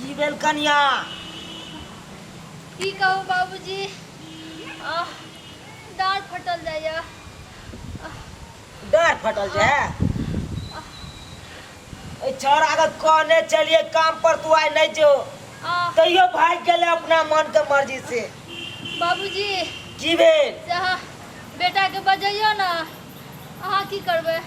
की भेल कनिया? की कहू बाबूजी, डाँर फटल जाइए। डाँर फटल जाए? छोरा के कहने चलिए काम पर, तू आए नहीं जो तैयो भाग गए अपना मन के मर्जी से। बाबूजी की भेल? बेटा के बजाइयो ना, अहाँ की करबे।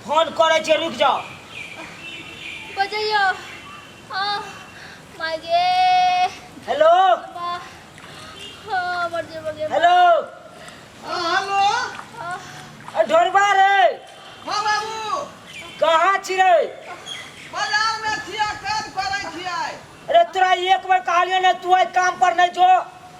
फोन करे छे, रुक जाओ। बजाइयो। माय गे। Hello hello. हेलो। ढोरबा रे। हाँ बाबू। कहाँ छी रे? बाजार में छिया, काम करे छिया। अरे तोरा एक बार कहलियो ना तू आई काम पर नहीं जो,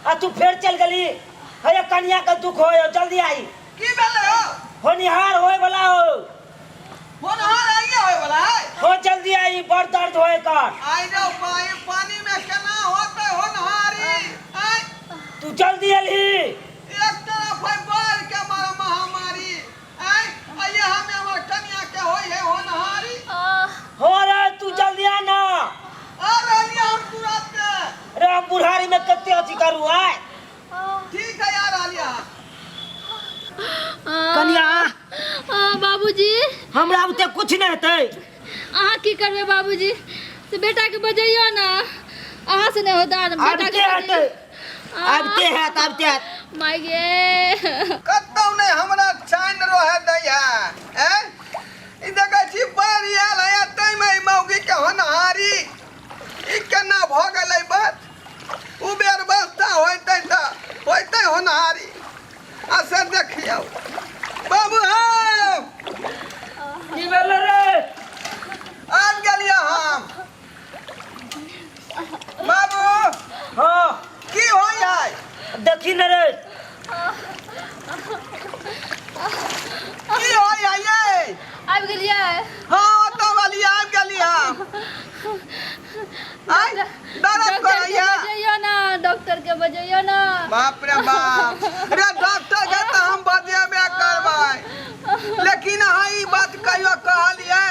आ तू फिर चल गली। अरे कन्या का दुख हो, जल्दी आई। की भेले हो? होनिहार होए वाला हो। होनहार आइए होए वाला है। हो जल्दी आई, बड़ दर्द होए कर। आई जाओ, पानी में केना होते होनहारी। आई तू जल्दी अली। एक तरफ है बाढ़ के महामारी। आई आइए हमें हमर कन्या के होई है होनहारी। हो रे तू जल्दी आ ना। आ रहली हम तुरंत। अरे हम बुढ़ारी में कत्ते अथी करू आए। ठीक है यार आलिया। कन्या बाबूजी हमरा बुते कुछ नहीं हेतै। अहाँ की करबे बाबूजी, तो बेटा के बजाइयो ना, अहाँ से नहीं होता। बेटा के हेतै, आबते हैत आबते हैत। माय गे। कतौ नहीं हमरा चाइन रहे दैया। ई देखै छी बाढ़ आयल है, तै में मौगी के होनहारी। ई केना भ गेलै बात। उबेर बस्ता होइतै त होइतै होनहारी। आ से देखियौ बाबू हम की भेल रे? आबि गेलियै हम। बाबू हां की होय है? देखी न रे। की होय है ये? आबि गेलियै। हाँ तो वाली आबि गेली हम। आई दर्द करैया। बजाइयो ना, डॉक्टर के बजाइयो ना। बाप रे बाप। रे डॉक्टर के तो हम बजेबे करबै, लेकिन अहाँ ई बात कहियो कहलियै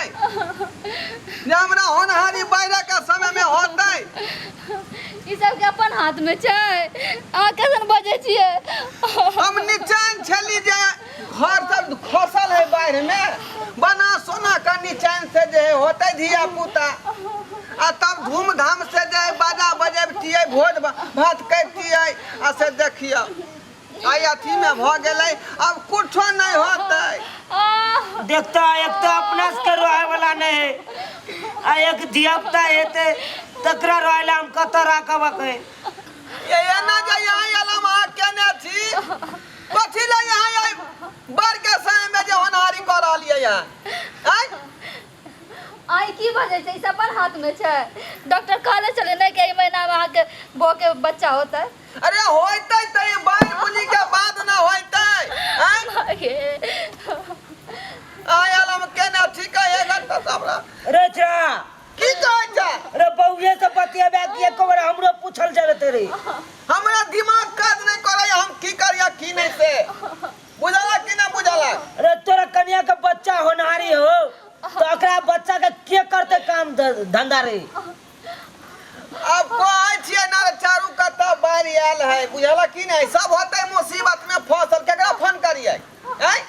जे हमरा होनहारी बाढ़ के समय में होतै। ई सब के अपन हाथ में छै, अहाँ कैसन बजै छियै। हम निचान छली जे घर सब खसल है बाढ़ में, बना सोना का निचान से जे होतै धिया पुता, आ तब धूमधाम से जे बाजा बजेबतियै, भोज भात करतियै। आ से देखियो आई अथी में भ गेलै, अब कुछो नहीं होतै। देखता एक तो अपना से रोए वाला नहीं है, आ एक धिया पुता हेते तकरा रोइला हम कत राखब के। ये ना जे यहाँ अलम आ केने छी, कथी ले यहाँ आई बाढ़ के समय में जे होनहारी कर रहलियै यहाँ। आई आई की बजै छै, ई सब अपन हाथ में छै। डॉक्टर कहले चले नहीं कि महीना में अहाँ के बो के बच्चा होतै। अरे होइतै त ई बाढ़ बुझी के बाद ना होइतै। आई आई अलम केने ठीक है घंटा सबरा। रे छा की कहै छै? अरे बौए से बतियाबे कि एक बार हमरो पूछल चलत रे। हमरा दिमाग काज नहीं करे, हम की करिया की नहीं से बुझला कि ना बुझला। अरे तोरा कन्या के बच्चा होनहारी हो तो ओकरा बच्चा के करते काम धंधा रे। अब कहै छियै ना चारू कत्ता बाढ़ आयल है, बुझला कि नहीं। सब होतै मुसीबत में फसल, केकरा फोन करियै? हैं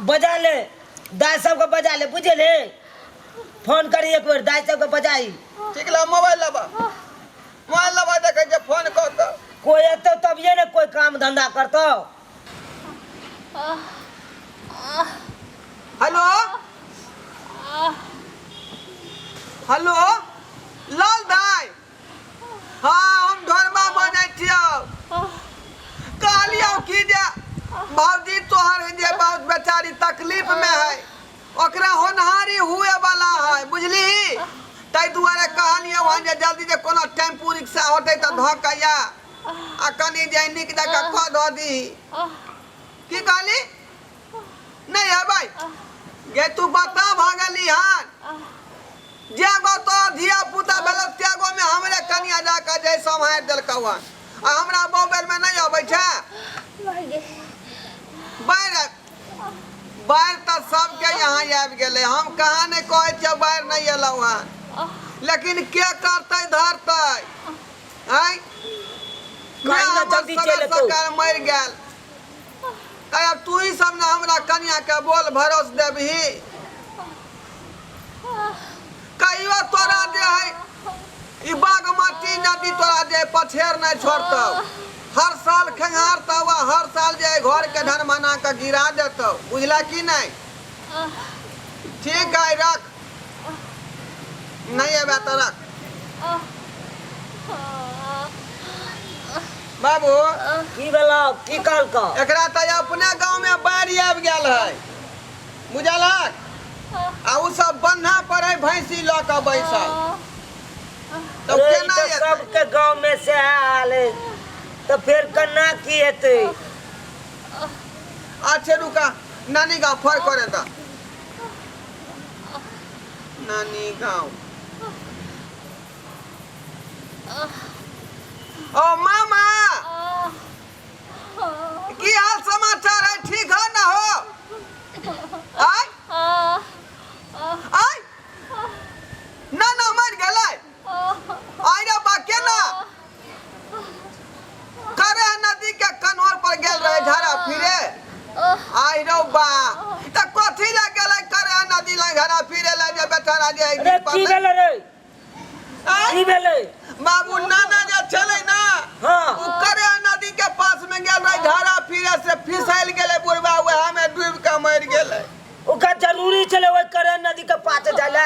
बजा ले दाई सब के, बजा ले बुझले। फोन करी एक बार दाई सब के बजाई। ठीक ला मोबाइल लबा, मोबाइल लबा देखै जे फोन कर त कोई अतो तब ये ना कोई काम धंधा करतो। हेलो हेलो लाल दाई। हाँ हम ढोरबा बजै छियौ। कहलियौ कि जे भौजी तोहर जे बहुत बेचारी तकलीफ में है, ओकरा होनहारी हुए वाला है, बुझली। तै दुआरे कहलियौ हन जे जल्दी जे कोनो टेम्पू रिक्शा होतै त ध कया आ कनी जे निक जका क द दी। की कहली? नहीं है भाई गे तू बता भागली हन जे गो तो धिया पुता भेल त्यागो में हमरे कनिया जाके जे सम्हार देलकौ हन, आ हमरा मोबाइल में नहीं अबै छै। बाढ़ तो सबके यहाँ आबि गेलै, हम कहाँ नहीं कहै छियै बाढ़ नहीं एलौ हन। लेकिन के करते धरते हैं कहीं ना जल्दी चले तो सरकार मर गेल अब तू ही सब ना हमरा कन्या के बोल भरोस देबही कहियो तोरा जे है ई बागमती नदी तोरा जे पछेर नहीं छोड़तौ हर साल खेंगारतौ हर साल जे घर के ढनमना के गिरा देतौ बुझला कि नहीं ठीक है रख नहीं है तो रख बाबू की भेलो की कहलको एकरा त अपने गांव में बाढ़ आबि गेल है बुझलक आ उ सब बन्हा पर है भैंसी ल के बैसल तो अरे ई केना तो हेतै? सबके गांव में से हाल है तो फिर कन्ना की हेतै अच्छे रुका नानी गांव फर करे दा नानी गांव ओ मामा की हाल समाचार है ठीक है ना हो आय आय ना ना मर गेलै आय रे बा केना करे नदी के कन्हर पर गेल रहे झाड़ा फिरे आय रे बा त कथि ले गेलै करे नदी ले घरा फिरे ले जे बेचारा जे अरे की भेलै रे की भेलै बाबू नाना जे चले ना हाँ उ करे नदी के पास में गेल रहे झाड़ा फिरे से फिसल गेले बुढ़वा वह में डूब के मर गेले ओका जरूरी चले ओइ करे नदी के पास जाला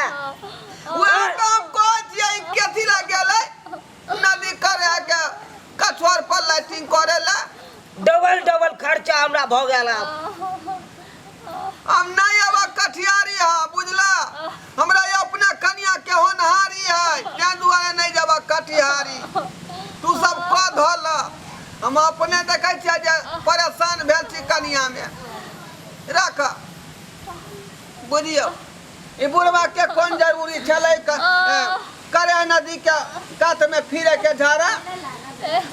वह काम को जे केथि ला गेले नदी करे के कछोर पर लाइटिंग करे ला डबल खर्चा हमरा भ गेल हम नहीं अब कठियारी है बुझला हमरा अपने कन्या के होनहारी है त्या दुआरे नहीं जब कटिहारी तू सब क धल हम अपने देखे छियै जे परेशान भेल छी कन्या में रख बुझियो ई बुढ़वा के कौन जरूरी छलै करे नदी के कात में फिरे के झाड़ा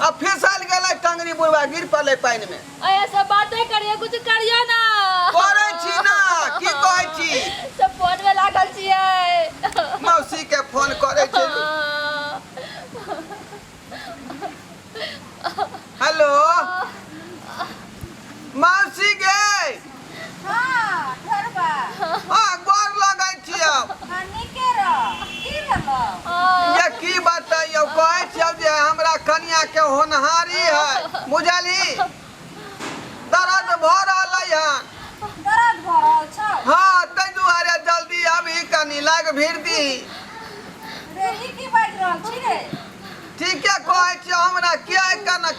अब फिसल गेलै टंगरी बुढ़वा गिर पड़लै पानी में ऐसा बातें करिए कुछ करिए ना करे छी ना की कहै छी सब फोन में लागल छियै मौसी के फोन करे छी हेलो मौसी गे हाँ घरबा हाँ गोर लगै छियै खाने के रह की भेलो ये की बताइयो कहै छियै जे हमरा कन्या के होनहारी है बुझली दर्द भ रहलै हन दर्द भ रहल छ हाँ तै दुआरे जल्दी अभी कनी लाग भीड़ दी रे ई की बाज रहल छी रे ठीके कहै छियै हमरा क्या करना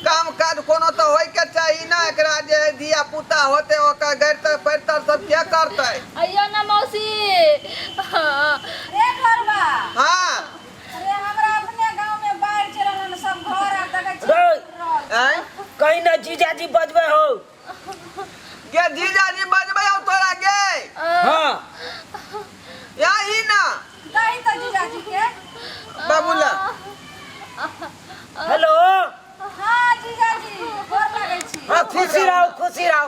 काम काज कोनो तो होय के चाही ना एकरा जे दिया पुता होते ओकर गरते पैरते सब क्या करते अइयो ना मौसी रे घरबा हाँ अरे हमरा अपने गांव में बाढ़ चलल हन सब घर आ तक रे हैं कहीं ना जीजाजी बजबे हो के जीजाजी बजबै हो तोरा गे हाँ यही ना दही तो जीजाजी के बाबूला हेलो हाँ जीजाजी गोर लागै छी हाँ खुशी रहो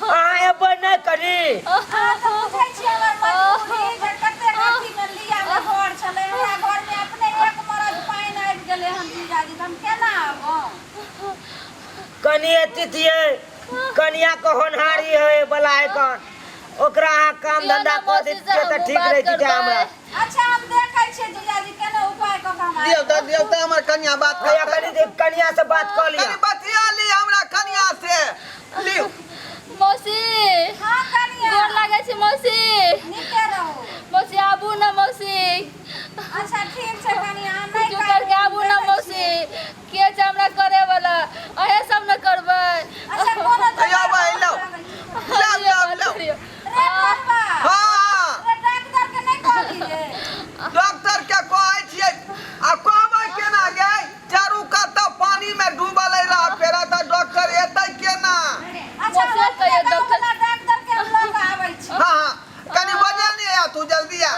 अहाँ एबै नहीं करी हाँ तो बुझै छी हमर मजबूरी जे कते अथी में लिया में घर छले हमरा घर में अपने एक मरद पाइन आबि गेले हन जीजाजी त हम केना आबो कनिए तिथिए कनिया के होनहारी है बलाय कन ओकरा अहाँ काम धंधा कर देतिए त ठीक रहित हमरा अच्छा हम देखै छी जीजाजी केना उपाय क के हम दियो त हमर कन्या बात कनिया कर कनिया से बात कर लिया कनी बतिया ली हमरा कन्या से लियो मौसी हाँ कनिया गोर लागै छी मौसी नीके रहू मौसी आबू ना मौसी अच्छा ठीक छै कनिया हम नहीं कुछ करके आबू ना मौसी के छै हमरा करे वाला अहे सब न करबै अच्छा कोनो तो अयो भाई लो लो रे बाबा हाँ रे डॉक्टर के नहीं कहली रे डॉक्टर के कहै छियै आ कहबै केना गे चारू कात पानी में डूबल रह फेरा त डॉक्टर एतै केना अच्छा मौसी कहियो डॉक्टर डॉक्टर के हम लग आबै छी हाँ कनी बजा नहीं आ तू जल्दी आ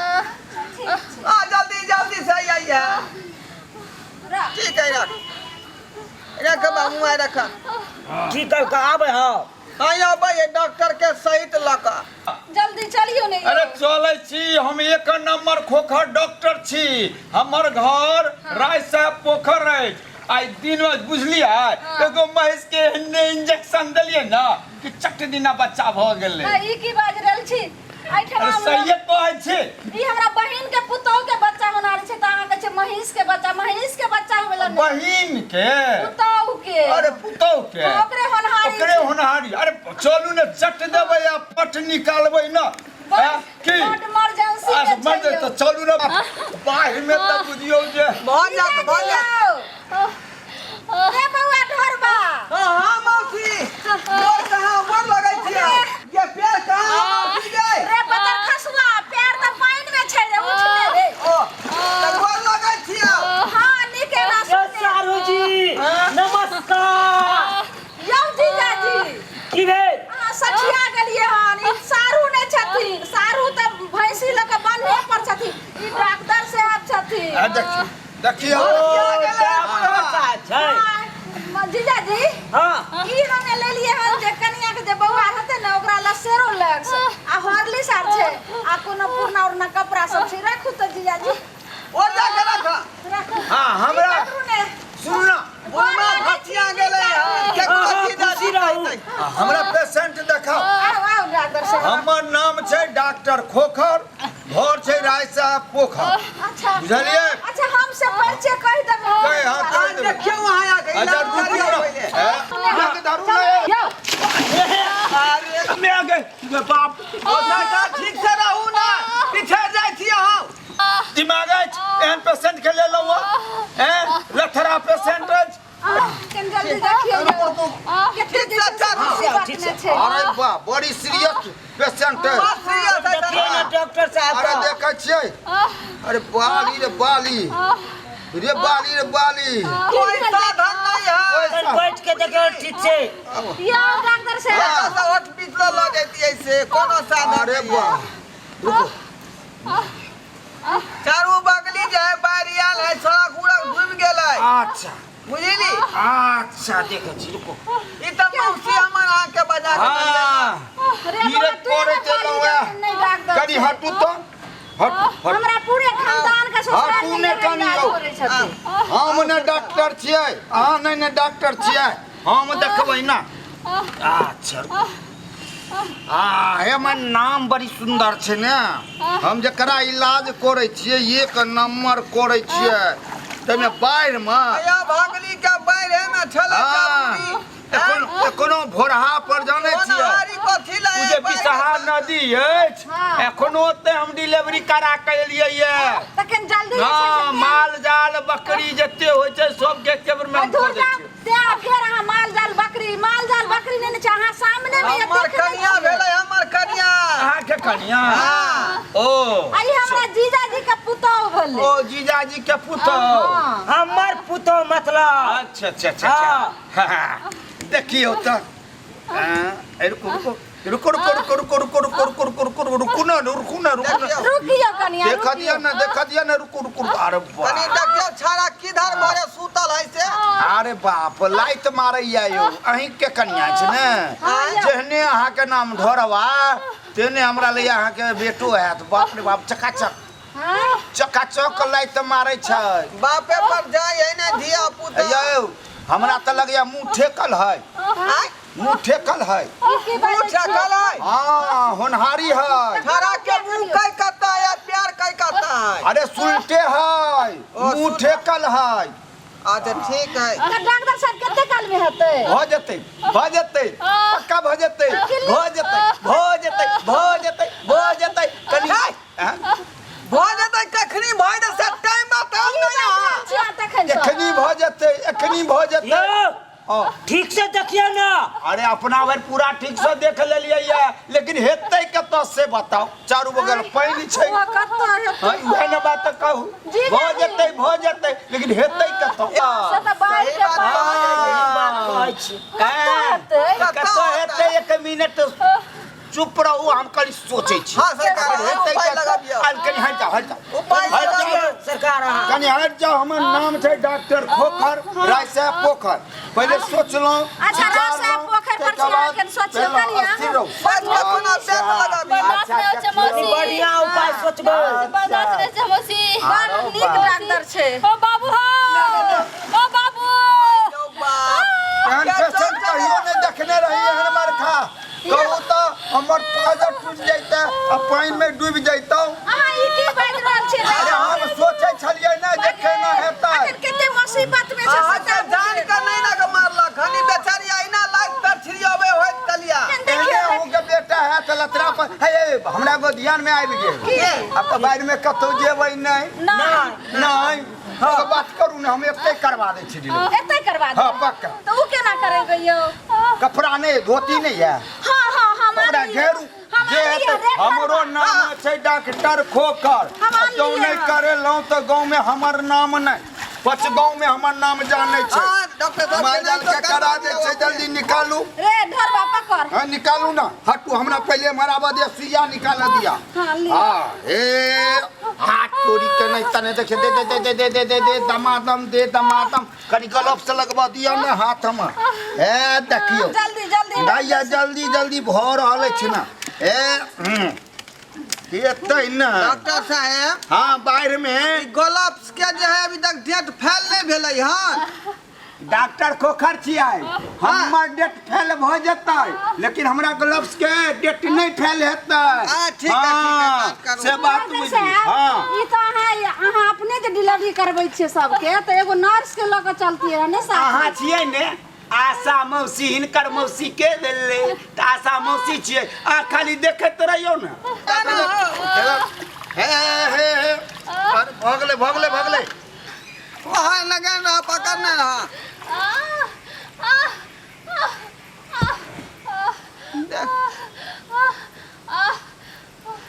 ठीक छै हाँ जल्दी से आई है रख ठीक है रख बाबू आ रखा की कर के आबे हो आई अबै डॉक्टर के सहित लका जल्दी चलियो नहीं अरे चले छी हम एक नंबर खोखर डॉक्टर छी हमर घर राय साहब पोखर है आई दिन में बुझलिए एगो महेश के इंजेक्शन दिलिए ना कि चट दिना बच्चा भ गेले ई की बाज रहल छी आई अरे ठमा सही कहै छै ई हमरा बहिन के पुतौह के बच्चा होना छै त अहाँ कहै छै महीष के बच्चा होले नहीं बहिन के पुतौह के अरे पुतौह के ओकरे होनहारी अरे चलू ने चट देबै आ पट निकालबै ना की इमरजेंसी आज के मर तो चलू ना बाहर में त बुझियो जे भऽ जात रे बउआ ढोरबा हां मौसी मोर कहां मर लगै छियै ये पैर कहां मौसी गए रे पत्थर खसुआ पैर त पानी में छै रे उठ ले रे ओ तगोर लगै छियै हां निके ना सुने सारू जी नमस्कार यौ जीजाजी की भेल अहाँ सखिया गेलिए हन ई सारू नै छथिन सारू त भैंसी ल के बन्हे पर छथिन ई डॉक्टर साहब छथिन देखियो डॉक्टर साहब छै जीजाजी हां ई हमे लेलिए हन जे कनिया के जे बौआ रहते न ओकरा लसेरो लग आ हॉर्लिक्स आर छै आ कोनो पुरना उरना कपड़ा सब छै राखू त जीजाजी ओ जा के रख हां हमरा ने सुन ना बुढ़वा भतिया गेलै के कोची दादी रहतै हमरा पेशेंट देखाओ आओ डॉक्टर साहब हमर नाम छै डॉक्टर खोखर घर छै राय साहब पोखर अच्छा बुझलिए अच्छा हमसे परिचय कहि देबै कहि हां कहि देबै देखियो वहां आ गई अच्छा रुकियो ना के धरू ना अरे मैं आ गए बाप ओ सरकार ठीक से रहू ना पीछे जाइ छी अहाँ दिमाग एहन पेशेंट के ले लो हैं लथरा पेशेंट कन जल्दी देखियो ठीक से अच्छा ठीक से। अरे वाह बड़ी सीरियस पेशेंट है देखिए ना डॉक्टर साहब अरे को। देखै छियै अरे बाली रे बाली कोई साधन नहीं है अपन बैठ के देखियो ठीक से यो डॉक्टर साहब ऐसा हॉस्पिटल लग जैती ऐसे कोनो साधन अरे नहीं है। वाह चारू बगली जे है बारियाल है सड़क उड़क घूम गेलै अच्छा बुझली अच्छा देखै छी रुको ई त मौसी हमर अहाँ के बजा के ले हां हीरे कोरे चलो नहीं डॉक्टर कनी हटू तो हट हमरा पूरे खानदान के ससुराल हटू ने में कनी इलाज यौ करै छथिन हम ने डॉक्टर छियै अहाँ नहीं डॉक्टर छियै हम देखबै ना अच्छा हमर नाम बड़ी सुंदर छै ने हम जकरा इलाज करै छियै एक नंबर करै छियै तमे बाढ़ में आया भागली के बाढ़े में छले एखनो भोरहा पर जाने छियै हारी कथि उ जे ले बिसहा नदी अछि एखनो ते हम डिलीवरी करा के एलियै ये तखन जल्दी हां माल जाल बकरी जते होय छै सब के केबर में हम धुर दे जाओ छियै ते फेर अहाँ माल जाल बकरी नहीं छै अहाँ सामने में हमर कन्या भेलै हमर कन्या अहाँ के कन्या ओ आई हमरा जीजाजी के पुतौह भेलै ओ जीजाजी के पुतौह हमर पुतो मतलब अच्छा अच्छा अच्छा देखियो त रुको रुको रुको रुको रुको रुको रुको रुको रुको रुको रुको ना रुको ना रुकियो कनिया देखा दिया ना रुको रुको अरे कनी देखियो छाड़ा किधर भरे सूतल है से अरे बाप लाइट मारै यो अहीं के कन्या छै ने जेहने अहाँ के नाम ढोरवा तेने हमरा लिए अहाँ के बेटो हैत बाप रे बाप चकाचक लाइट मारै छै बापे पर जाय है ने धिया पुता यौ हमरा त लगैया मुंह ठेकल है मुंह ठेकल है मुंह ठेकल है हां होनहारी है छाड़ा के मुंह कई करता है प्यार कई करता है अरे सुलटे है मुंह ठेकल है अच्छा ठीक है डॉक्टर साहब कते काल में हेतै भ जते पक्का भ जते कनी भऽ जेतै कखनी भऽ जेतै टाइम बताओ ना एखनी भ जते ठीक से देखिए ना अरे अपना भर पूरा ठीक से देख लेलिए ये लेकिन हेतै कत से बताओ चारू बगल पानी छै हां इहे न बात कहू भ जते लेकिन हेतै कत कत हेतै 1 मिनट चुप रहो हम कल सोचे छी हां सरकार उपाय लगाबियो कनी हट जाओ उपाय लगाबियो सरकार कनी हट जाओ हमर नाम छै डॉक्टर खोखर राय साहब पोखर पहले सोचलो अच्छा राय साहब पोखर पर छिया के सोचियो करिया बात का सुना बेट लगा भी बर्दाश्त नहीं होचे मौसी बढ़िया उपाय सोचबे बर्दाश्त नहीं होचे मौसी बड़ नीक डॉक्टर छै ओ बाबू हो ओ बाबू एहन पेशेंट कहियो नहीं देखने रही है हमार खा कहू तो हमर पाजर टूट जैते आ पानी में डूब जैतौ अहाँ ई की बाज रहल छी अरे हम सोचे छलिए ना जे केना हेतै कते मुसीबत में आहा छै के जान के नहीं ना के मारला खनी बेचारी आईना लाग पर छिड़ियावे होत कलिया एने हूं के बेटा है त लतरा पर हे हमरा को ध्यान में आबि गेल अब तो बाहर में कतौ जेबै नहीं नहीं तो बात करू ना हम एते करवा दे छी एते करवा दे हां पक्का तो ऊ केना करेबै यौ कपड़ा नहीं धोती नहीं है हां हां कपड़ा घेरू जे हेतै हमरो नाम छै डॉक्टर खोकर जो नहीं करेलौ तो गांव में हमर नाम नहीं 5 गांव में हमर नाम जाने छै हां डॉक्टर साहब माइजल के करा दे छै जल्दी निकालू रे धरवा पकड़ हां निकालू ना हटू हमरा पहले मराबा दे सुइया निकाल दिया हां ए हाथ चोरी के नहीं तने देखे दे दे दे दे दे दे दे दमादम कनी ग्लव्स से लगवा दिया ना हाथ हम ए देखियो जल्दी जल्दी दाइया जल्दी जल्दी भ रहल छै ना ए एतै ना डॉक्टर साहब हां बाहर में ग्लव्स के जे है अभी तक डेट फेल नहीं भेलै हन डॉक्टर खोखर छियै हमर डेट फेल भ जेतै लेकिन हमरा ग्लव्स के डेट नहीं फेल हेतै ठीक है बात करू से बात बुझी हां ई तो अहाँ अपने जे डिलीवरी करबै छियै सबके तो एगो नर्स के लऽ के चलतियै ने साथ अहाँ छियै ने आशा मौसी हिनकर मौसी के देले त आशा मौसी छियै आ खाली देखैत रहियो ना हे हे हे भगले वहां लगा रहा पकड़ने रहा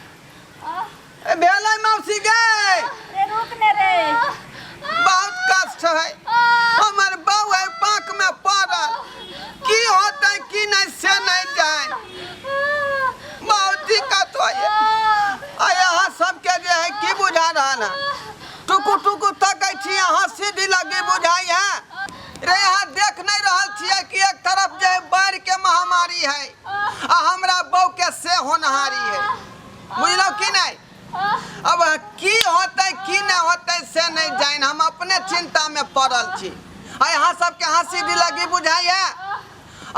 ए बेलै मौसी गए रे रुक ने रे बहुत कष्ट है हमर बहू है पाक में पड़ल की होतै की नहीं से नहीं जाए बहुत दिक्कत हो यहाँ सबके जे है की बुझा रहा है टुकु टुकु तकै छी यहाँ सीधी लगी बुझाई है रे यहाँ देख नहीं रहल छियै कि एक तरफ जे बाढ़ के महामारी है आ हमरा बहू के से होनहारी है बुझलो कि नहीं अब की होतै की नहीं होतै से नहीं जान हम अपने चिंता में पड़ल छी आ यहाँ सबके हंसी दिलगी बुझाई है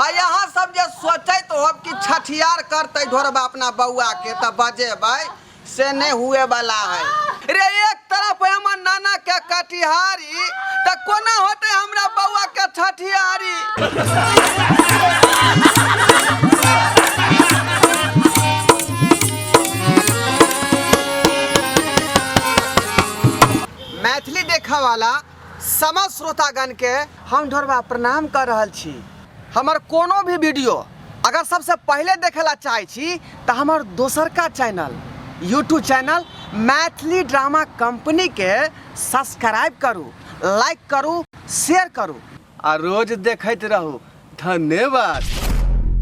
आ यहाँ सब जे सोचे तो अब कि छठियार करते ढोरबा अपना बउआ के तो बजेबै से नहीं हुए वाला है रे एक तरफ है हमर नाना के कटिहारी तो कोना होते हमरा बउआ के छठियारी मैथिली देखा वाला समस्त श्रोतागण के हम ढोरबा प्रणाम कर रहल छी हमर कोनो भी वीडियो अगर सबसे पहले देखेला चाहे छी तो हमर दोसर का channel YouTube channel Maithili drama company के सब्सक्राइब करू लाइक करू शेयर करू आ रोज देखते रहू धन्यवाद।